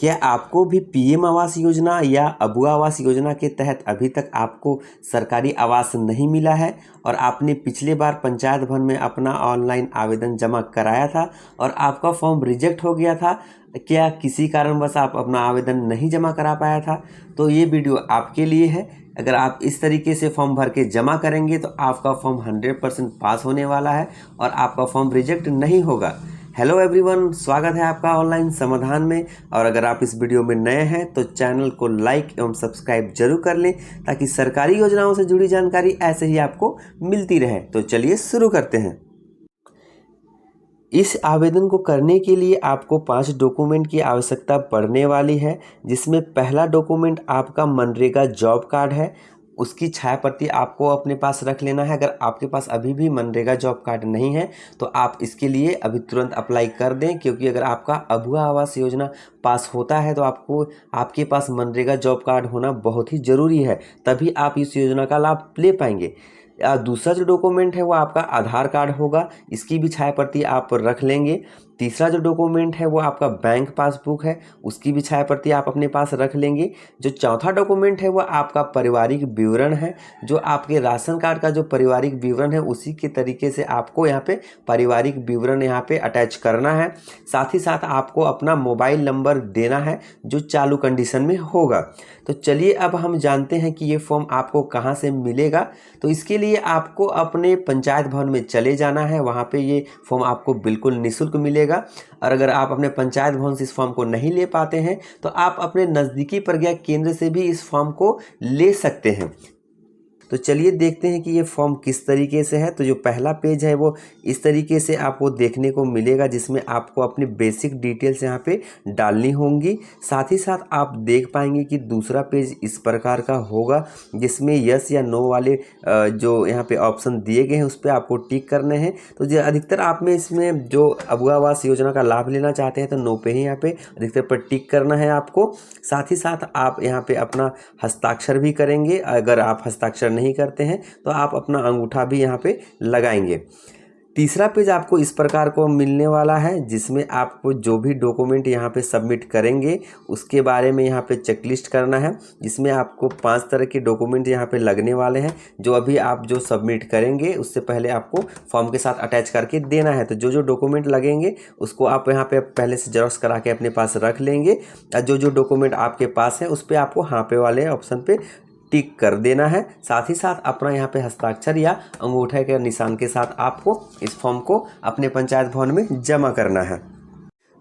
क्या आपको भी पीएम आवास योजना या अबुआ आवास योजना के तहत अभी तक आपको सरकारी आवास नहीं मिला है और आपने पिछले बार पंचायत भवन में अपना ऑनलाइन आवेदन जमा कराया था और आपका फॉर्म रिजेक्ट हो गया था? क्या किसी कारणवश आप अपना आवेदन नहीं जमा करा पाया था? तो ये वीडियो आपके लिए है। अगर आप इस तरीके से फॉर्म भर के जमा करेंगे तो आपका फॉर्म 100% पास होने वाला है और आपका फॉर्म रिजेक्ट नहीं होगा। हेलो एवरीवन, स्वागत है आपका ऑनलाइन समाधान में। और अगर आप इस वीडियो में नए हैं तो चैनल को लाइक एवं सब्सक्राइब जरूर कर लें ताकि सरकारी योजनाओं से जुड़ी जानकारी ऐसे ही आपको मिलती रहे। तो चलिए शुरू करते हैं। इस आवेदन को करने के लिए आपको 5 डॉक्यूमेंट की आवश्यकता पड़ने वाली है, जिसमें पहला डॉक्यूमेंट आपका मनरेगा जॉब कार्ड है। उसकी छाया प्रति आपको अपने पास रख लेना है। अगर आपके पास अभी भी मनरेगा जॉब कार्ड नहीं है तो आप इसके लिए अभी तुरंत अप्लाई कर दें, क्योंकि अगर आपका अबुआ आवास योजना पास होता है तो आपको आपके पास मनरेगा जॉब कार्ड होना बहुत ही ज़रूरी है, तभी आप इस योजना का लाभ ले पाएंगे। दूसरा जो डॉक्यूमेंट है वो आपका आधार कार्ड होगा, इसकी भी छाया प्रति आप रख लेंगे। तीसरा जो डॉक्यूमेंट है वो आपका बैंक पासबुक है, उसकी भी छाया प्रति आप अपने पास रख लेंगे। जो चौथा डॉक्यूमेंट है वो आपका पारिवारिक विवरण है, जो आपके राशन कार्ड का जो पारिवारिक विवरण है उसी के तरीके से आपको यहाँ पे पारिवारिक विवरण यहाँ पे अटैच करना है। साथ ही साथ आपको अपना मोबाइल नंबर देना है जो चालू कंडीशन में होगा। तो चलिए अब हम जानते हैं कि ये फॉर्म आपको कहाँ से मिलेगा। तो इसके लिए आपको अपने पंचायत भवन में चले जाना है, वहाँ पे ये फॉर्म आपको बिल्कुल निःशुल्क मिलेगा। और अगर आप अपने पंचायत भवन से इस फॉर्म को नहीं ले पाते हैं तो आप अपने नज़दीकी प्रज्ञा केंद्र से भी इस फॉर्म को ले सकते हैं। तो चलिए देखते हैं कि ये फॉर्म किस तरीके से है। तो जो पहला पेज है वो इस तरीके से आपको देखने को मिलेगा, जिसमें आपको अपनी बेसिक डिटेल्स यहाँ पे डालनी होंगी। साथ ही साथ आप देख पाएंगे कि दूसरा पेज इस प्रकार का होगा, जिसमें यस या नो वाले जो यहाँ पे ऑप्शन दिए गए हैं उस पर आपको टिक करने हैं। तो जो अधिकतर आप में इसमें जो अबुआ आवास योजना का लाभ लेना चाहते हैं तो नो पे ही यहाँ पे अधिकतर पर टिक करना है आपको। साथ ही साथ आप यहाँ पे अपना हस्ताक्षर भी करेंगे। अगर आप हस्ताक्षर नहीं करते हैं तो आप अपना अंगूठा भी यहाँ पे लगाएंगे। तीसरा पेज आपको इस प्रकार को मिलने वाला है, जिसमें आपको जो भी डॉक्यूमेंट यहाँ पे सबमिट करेंगे उसके बारे में यहाँ पे चेकलिस्ट करना है, जिसमें आपको 5 तरह के डॉक्यूमेंट यहाँ पे लगने वाले हैं, जो अभी आप जो सबमिट करेंगे उससे पहले आपको फॉर्म के साथ अटैच करके देना है। तो जो जो डॉक्यूमेंट लगेंगे उसको आप यहाँ पे पहले से जेरॉक्स करा के अपने पास रख लेंगे और जो जो डॉक्यूमेंट आपके पास है उस पर आपको हाँ पे वाले ऑप्शन पे टिक कर देना है। साथ ही साथ अपना यहाँ पे हस्ताक्षर या अंगूठे के निशान के साथ आपको इस फॉर्म को अपने पंचायत भवन में जमा करना है।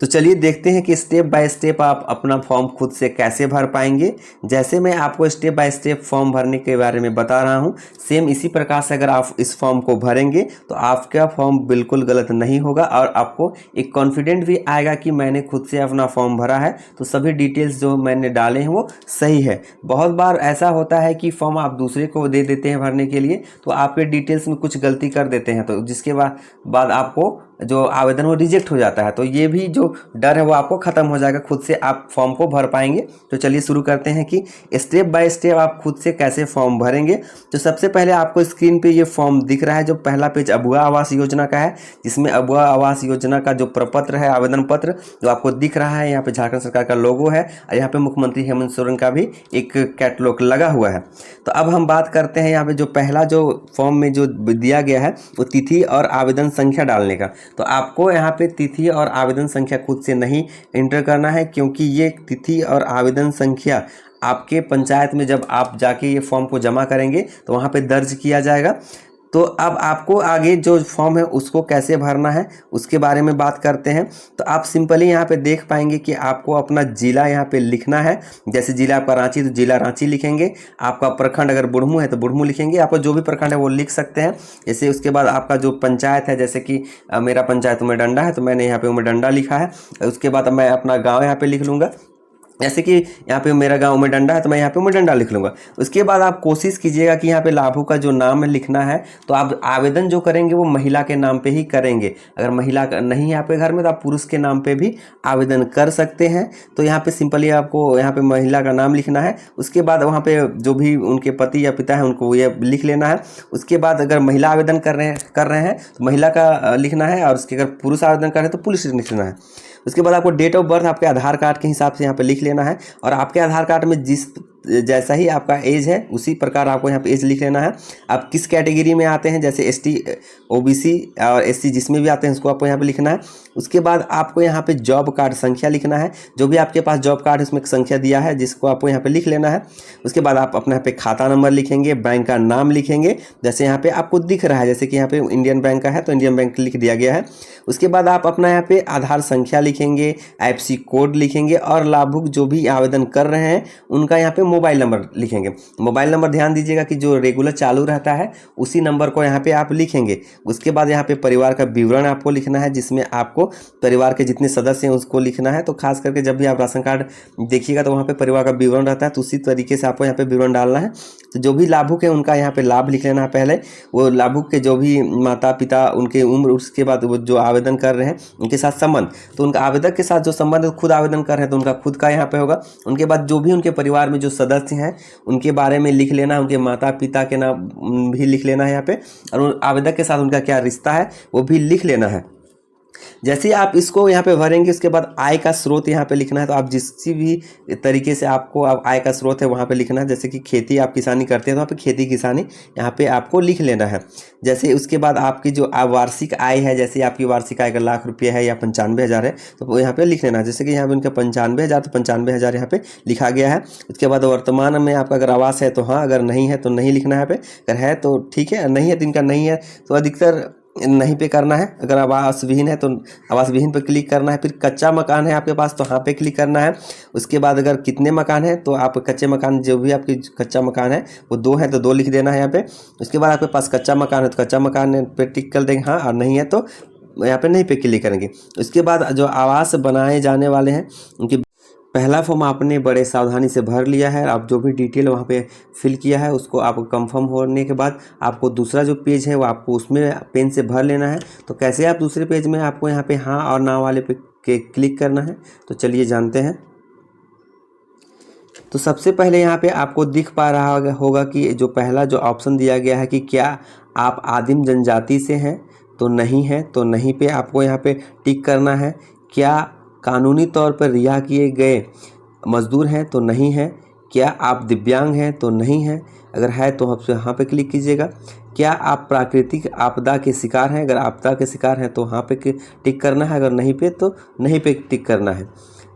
तो चलिए देखते हैं कि स्टेप बाय स्टेप आप अपना फॉर्म खुद से कैसे भर पाएंगे। जैसे मैं आपको स्टेप बाय स्टेप फॉर्म भरने के बारे में बता रहा हूं, सेम इसी प्रकार से अगर आप इस फॉर्म को भरेंगे तो आपका फॉर्म बिल्कुल गलत नहीं होगा और आपको एक कॉन्फिडेंट भी आएगा कि मैंने खुद से अपना फॉर्म भरा है, तो सभी डिटेल्स जो मैंने डाले हैं वो सही है। बहुत बार ऐसा होता है कि फॉर्म आप दूसरे को दे देते हैं भरने के लिए, तो आपके डिटेल्स में कुछ गलती कर देते हैं, तो जिसके बाद आपको जो आवेदन वो रिजेक्ट हो जाता है। तो ये भी जो डर है वो आपको ख़त्म हो जाएगा, खुद से आप फॉर्म को भर पाएंगे। तो चलिए शुरू करते हैं कि स्टेप बाय स्टेप आप खुद से कैसे फॉर्म भरेंगे। तो सबसे पहले आपको स्क्रीन पे ये फॉर्म दिख रहा है, जो पहला पेज अबुआ आवास योजना का है, जिसमें अबुआ आवास योजना का जो प्रपत्र है, आवेदन पत्र जो आपको दिख रहा है, यहाँ पे झारखंड सरकार का लोगो है और यहाँ पे मुख्यमंत्री हेमंत सोरेन का भी एक कैटलॉग लगा हुआ है। तो अब हम बात करते हैं यहाँ पे जो पहला जो फॉर्म में जो दिया गया है वो तिथि और आवेदन संख्या डालने का। तो आपको यहाँ पे तिथि और आवेदन संख्या खुद से नहीं एंटर करना है, क्योंकि ये तिथि और आवेदन संख्या आपके पंचायत में जब आप जाके ये फॉर्म को जमा करेंगे तो वहाँ पे दर्ज किया जाएगा। तो अब आपको आगे जो फॉर्म है उसको कैसे भरना है उसके बारे में बात करते हैं। तो आप सिंपली यहाँ पे देख पाएंगे कि आपको अपना ज़िला यहाँ पे लिखना है। जैसे ज़िला आपका रांची तो ज़िला रांची लिखेंगे, आपका प्रखंड अगर बुढ़मू है तो बुढ़मू लिखेंगे, आपको जो भी प्रखंड है वो लिख सकते हैं। जैसे उसके बाद आपका जो पंचायत है, जैसे कि मेरा पंचायत उमरडंडा है तो मैंने यहाँ पे उमरडंडा लिखा है। उसके बाद मैं अपना गाँव यहाँ पे लिख लूँगा, जैसे कि यहाँ पे मेरा गांव उमरडंडा है तो मैं यहाँ पे उमरडंडा लिख लूँगा। उसके बाद आप कोशिश कीजिएगा कि यहाँ पे लाभुक का जो नाम है लिखना है, तो आप आवेदन जो करेंगे वो महिला के नाम पे ही करेंगे। अगर महिला नहीं है यहाँ पे घर में तो आप पुरुष के नाम पे भी आवेदन कर सकते हैं। तो यहाँ पे सिंपली आपको यहाँ पे महिला का नाम लिखना है। उसके बाद वहाँ पे जो भी उनके पति या पिता है उनको ये लिख लेना है। उसके बाद अगर महिला आवेदन कर रहे हैं तो महिला का लिखना है, और उसके अगर पुरुष आवेदन कर रहे हैं तो पुरुष लिखना है। उसके बाद आपको डेट ऑफ बर्थ आपके आधार कार्ड के हिसाब से यहाँ पे लिख लेना है, और आपके आधार कार्ड में जैसा ही आपका एज है उसी प्रकार आपको यहाँ पे एज लिख लेना है। आप किस कैटेगरी में आते हैं, जैसे ST, OBC और SC जिसमें भी आते हैं उसको आपको यहाँ पे लिखना है। उसके बाद आपको यहाँ पे जॉब कार्ड संख्या लिखना है, जो भी आपके पास जॉब कार्ड है उसमें संख्या दिया है जिसको आपको यहाँ पे लिख लेना है। उसके बाद आप अपने यहाँ पे खाता नंबर लिखेंगे, बैंक का नाम लिखेंगे, जैसे यहाँ पे आपको दिख रहा है, जैसे कि यहाँ पे इंडियन बैंक का है तो इंडियन बैंक लिख दिया गया है। उसके बाद आप अपना यहाँ पे आधार संख्या लिखेंगे, IFSC कोड लिखेंगे, और लाभुक जो भी आवेदन कर रहे हैं उनका यहाँ पे मोबाइल नंबर लिखेंगे। मोबाइल नंबर ध्यान दीजिएगा कि जो रेगुलर चालू रहता है उसी नंबर को यहाँ पे आप लिखेंगे। उसके बाद यहाँ पे परिवार का विवरण आपको लिखना है, जिसमें आपको परिवार के जितने सदस्य हैं उसको लिखना है। तो खास करके जब भी आप राशन कार्ड देखिएगा तो वहाँ पे परिवार का विवरण रहता है, तो उसी तरीके से आपको यहाँ पे विवरण डालना है। तो जो भी लाभुक है उनका यहाँ पे लाभ लिख लेना है पहले, वो लाभुक के जो भी माता पिता, उनके उम्र, उसके बाद वो जो आवेदन कर रहे हैं उनके साथ संबंध, तो उनका आवेदक के साथ जो संबंध है, खुद आवेदन कर रहे हैं तो उनका खुद का यहाँ पे होगा। उनके बाद जो भी उनके परिवार में जो सदस्य हैं उनके बारे में लिख लेना है, उनके माता पिता के नाम भी लिख लेना है यहाँ पे, और आवेदक के साथ उनका क्या रिश्ता है वो भी लिख लेना है। जैसे ही आप इसको यहाँ पे भरेंगे उसके बाद आय का स्रोत यहाँ पे लिखना है। तो आप जिस भी तरीके से आपको आय का स्रोत है वहाँ पे लिखना है, जैसे कि खेती आप किसानी करते हैं तो वहाँ पे खेती किसानी यहाँ पे आपको लिख लेना है। जैसे उसके बाद आपकी जो वार्षिक आय है, जैसे आपकी वार्षिक आय 1 लाख रुपये है या 95,000 है तो वो यहाँ पे लिख लेना है। जैसे कि यहाँ पे उनका 95,000 तो 95,000 यहाँ पे लिखा गया है। उसके बाद वर्तमान में आपका अगर आवास है तो हाँ, अगर नहीं है तो नहीं लिखना है यहाँ पे, अगर है तो ठीक है, नहीं है तो इनका नहीं है तो अधिकतर नहीं पे करना है। अगर आवास विहीन है तो आवास विहीन पर क्लिक करना है। फिर कच्चा मकान है आपके पास तो हाँ पे क्लिक करना है। उसके बाद अगर कितने मकान है तो आप कच्चे मकान, जो भी आपकी कच्चा मकान है वो 2 है तो 2 लिख देना है यहाँ पे। उसके बाद आपके पास कच्चा मकान है तो कच्चा मकान पे टिक कर देंगे हाँ, और नहीं है तो यहाँ पे नहीं पे क्लिक करेंगे। उसके बाद जो आवास बनाए जाने वाले हैं उनकी पहला फॉर्म आपने बड़े सावधानी से भर लिया है। आप जो भी डिटेल वहाँ पे फिल किया है उसको आपको कंफर्म होने के बाद आपको दूसरा जो पेज है वो आपको उसमें पेन से भर लेना है। तो कैसे आप दूसरे पेज में आपको यहाँ पे हाँ और ना वाले पे क्लिक करना है, तो चलिए जानते हैं। तो सबसे पहले यहाँ पे आपको दिख पा रहा होगा कि जो पहला जो ऑप्शन दिया गया है कि क्या आप आदिम जनजाति से हैं, तो नहीं है, तो नहीं पे आपको यहाँ पे टिक करना है। क्या कानूनी तौर पर रिहा किए गए मजदूर हैं, तो नहीं है। क्या आप दिव्यांग हैं, तो नहीं है, अगर है तो आप यहाँ पे क्लिक कीजिएगा। क्या आप प्राकृतिक आपदा के शिकार हैं, अगर आपदा के शिकार हैं तो हाँ पे टिक करना है, अगर नहीं पे तो नहीं पे टिक करना है।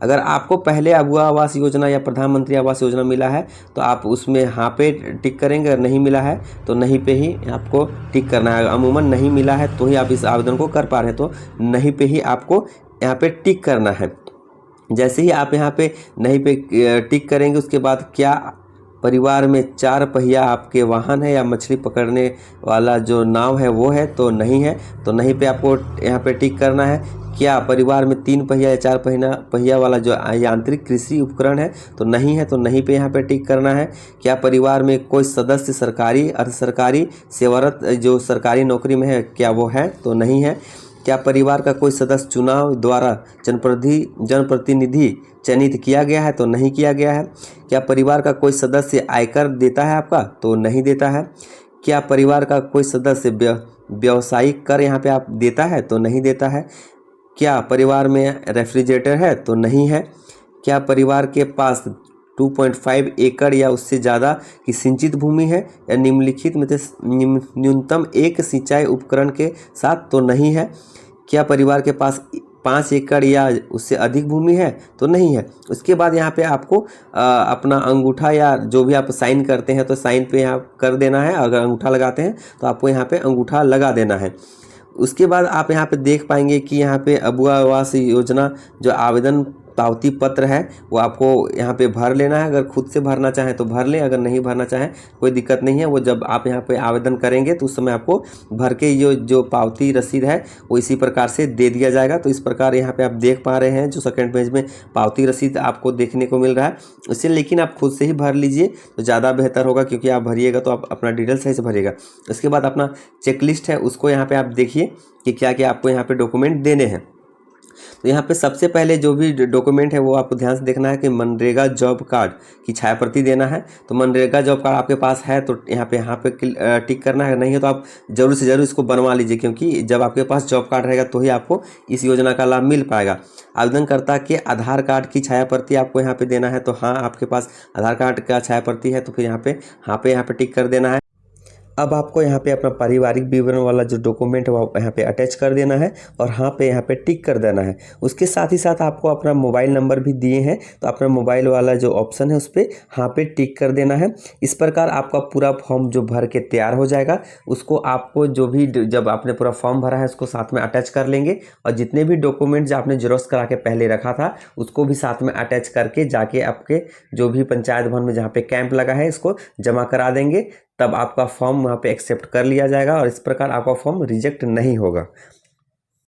अगर आपको पहले अबुआ आवास योजना या प्रधानमंत्री आवास योजना मिला है तो आप उसमें हाँ पे टिक करेंगे, अगर नहीं मिला है तो नहीं पे ही आपको टिक करना है। अमूमन नहीं मिला है तो ही आप इस आवेदन को कर पा रहे हैं, तो नहीं पे ही आपको यहाँ पे टिक करना है। जैसे ही आप यहाँ पे नहीं पे टिक करेंगे उसके बाद क्या परिवार में 4 पहिया आपके वाहन है या मछली पकड़ने वाला जो नाव है वो है, तो नहीं है, तो नहीं पे आपको यहाँ पे टिक करना है। क्या परिवार में 3 पहिया या 4 पहिया वाला जो यांत्रिक कृषि उपकरण है, तो नहीं है, तो नहीं पे यहाँ पे टिक करना है। क्या परिवार में कोई सदस्य सरकारी अर्ध सरकारी सेवारत जो सरकारी नौकरी में है, क्या वो है, तो नहीं है। क्या परिवार का कोई सदस्य चुनाव द्वारा जनप्रतिनिधि चयनित किया गया है, तो नहीं किया गया है। क्या परिवार का कोई सदस्य आयकर देता है आपका, तो नहीं देता है। क्या परिवार का कोई सदस्य व्यावसायिक कर यहाँ पे आप देता है, तो नहीं देता है। क्या परिवार में रेफ्रिजरेटर है, तो नहीं है। क्या परिवार के पास 2.5 एकड़ या उससे ज़्यादा की सिंचित भूमि है या निम्नलिखित में से न्यूनतम एक सिंचाई उपकरण के साथ, तो नहीं है। क्या परिवार के पास 5 एकड़ या उससे अधिक भूमि है, तो नहीं है। उसके बाद यहाँ पे आपको अपना अंगूठा या जो भी आप साइन करते हैं तो साइन पे यहाँ कर देना है। अगर अंगूठा लगाते हैं तो आपको यहाँ पे अंगूठा लगा देना है। उसके बाद आप यहाँ पे देख पाएंगे कि यहाँ पे अबुआ आवास योजना जो आवेदन पावती पत्र है वो आपको यहाँ पे भर लेना है। अगर खुद से भरना चाहें तो भर लें, अगर नहीं भरना चाहें कोई दिक्कत नहीं है। वो जब आप यहाँ पे आवेदन करेंगे तो उस समय आपको भर के जो पावती रसीद है वो इसी प्रकार से दे दिया जाएगा। तो इस प्रकार यहाँ पे आप देख पा रहे हैं जो सेकंड पेज में पावती रसीद आपको देखने को मिल रहा है उससे, लेकिन आप खुद से ही भर लीजिए तो ज़्यादा बेहतर होगा, क्योंकि आप भरिएगा तो आप अपना डिटेल सही से भरिएगा। उसके बाद अपना चेकलिस्ट है उसको यहाँ पर आप देखिए कि क्या क्या आपको यहाँ पर डॉक्यूमेंट देने हैं। तो यहाँ पे सबसे पहले जो भी डॉक्यूमेंट है वो आपको ध्यान से देखना है कि मनरेगा जॉब कार्ड की छाया प्रति देना है। तो मनरेगा जॉब कार्ड आपके पास है तो यहाँ पे टिक करना है, नहीं है तो आप ज़रूर से ज़रूर इसको बनवा लीजिए, क्योंकि जब आपके पास जॉब कार्ड रहेगा तो ही आपको इस योजना का लाभ मिल पाएगा। आवेदनकर्ता के आधार कार्ड की छाया प्रति आपको यहाँ पे देना है। तो हाँ, आपके पास आधार कार्ड का छाया प्रति है तो फिर यहाँ पे टिक कर देना है। अब आपको यहाँ पे अपना पारिवारिक विवरण वाला जो डॉक्यूमेंट है वो यहाँ पे अटैच कर देना है और यहाँ पे टिक कर देना है। उसके साथ ही साथ आपको अपना मोबाइल नंबर भी दिए हैं, तो अपना मोबाइल वाला जो ऑप्शन है उस पर यहाँ पे टिक कर देना है। इस प्रकार आपका पूरा फॉर्म जो भर के तैयार हो जाएगा, उसको आपको जो भी जब आपने पूरा फॉर्म भरा है उसको साथ में अटैच कर लेंगे और जितने भी डॉक्यूमेंट जो आपने जेरॉक्स करा के पहले रखा था उसको भी साथ में अटैच करके जाके आपके जो भी पंचायत भवन में जहाँ पे कैंप लगा है इसको जमा करा देंगे। तब आपका फॉर्म वहाँ पे एक्सेप्ट कर लिया जाएगा और इस प्रकार आपका फॉर्म रिजेक्ट नहीं होगा।